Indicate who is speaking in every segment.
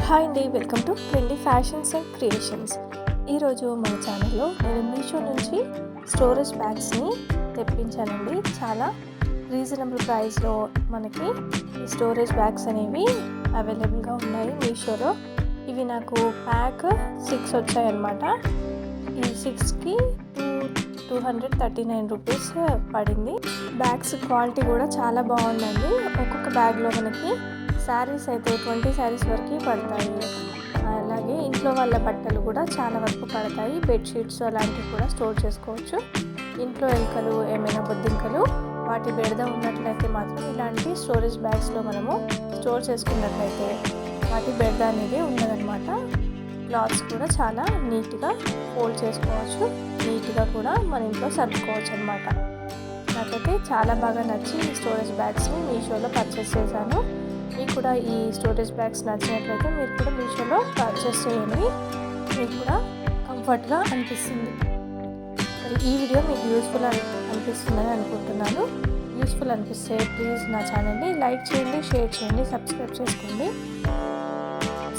Speaker 1: Hi అండి, welcome to trendy fashions and creations. ఈరోజు మన ఛానల్లో నేను మీషో నుంచి స్టోరేజ్ బ్యాగ్స్ని తెప్పించానండి. చాలా రీజనబుల్ ప్రైస్లో మనకి ఈ స్టోరేజ్ బ్యాగ్స్ అనేవి అవైలబుల్గా ఉన్నాయి మీషోలో. ఇవి నాకు ప్యాక్ 6 వచ్చాయన్నమాట. ఈ 6కి 239 రూపీస్ పడింది. బ్యాగ్స్ క్వాలిటీ కూడా చాలా బాగుందండి. ఒక్కొక్క బ్యాగ్లో మనకి శారీస్ అయితే 20 శారీస్ వరకు పడతాయి. అలాగే ఇంట్లో వాళ్ళ బట్టలు కూడా చాలా వరకు పడతాయి. బెడ్షీట్స్ అలాంటివి కూడా స్టోర్ చేసుకోవచ్చు. ఇంట్లో ఎలుకలు, ఏమైనా బొద్దింకలు వాటి బెడద ఉన్నట్లయితే మాత్రం ఇలాంటి స్టోరేజ్ బ్యాగ్స్లో మనము స్టోర్ చేసుకున్నట్లయితే వాటి బెడద అనేది ఉండదన్నమాట. క్లాత్స్ కూడా చాలా నీట్గా ఫోల్డ్ చేసుకోవచ్చు. నీట్గా కూడా మన ఇంట్లో సర్దుకోవచ్చు అనమాట. నాకైతే చాలా బాగా నచ్చి ఈ స్టోరేజ్ బ్యాగ్స్ని మీషోలో పర్చేస్ చేశాను. మీకు కూడా ఈ స్టోరేజ్ బ్యాగ్స్ నచ్చినట్లయితే మీరు కూడా మీషోలో పర్చేస్ చేయండి. మీకు కూడా కంఫర్ట్గా అనిపిస్తుంది. మరి ఈ వీడియో మీకు యూస్ఫుల్ అనిపిస్తుందని అనుకుంటున్నాను. యూస్ఫుల్ అనిపిస్తే ప్లీజ్ నా ఛానల్ని లైక్ చేయండి, షేర్ చేయండి, సబ్స్క్రైబ్ చేసుకోండి,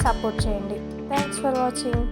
Speaker 1: సపోర్ట్ చేయండి. Thanks for watching.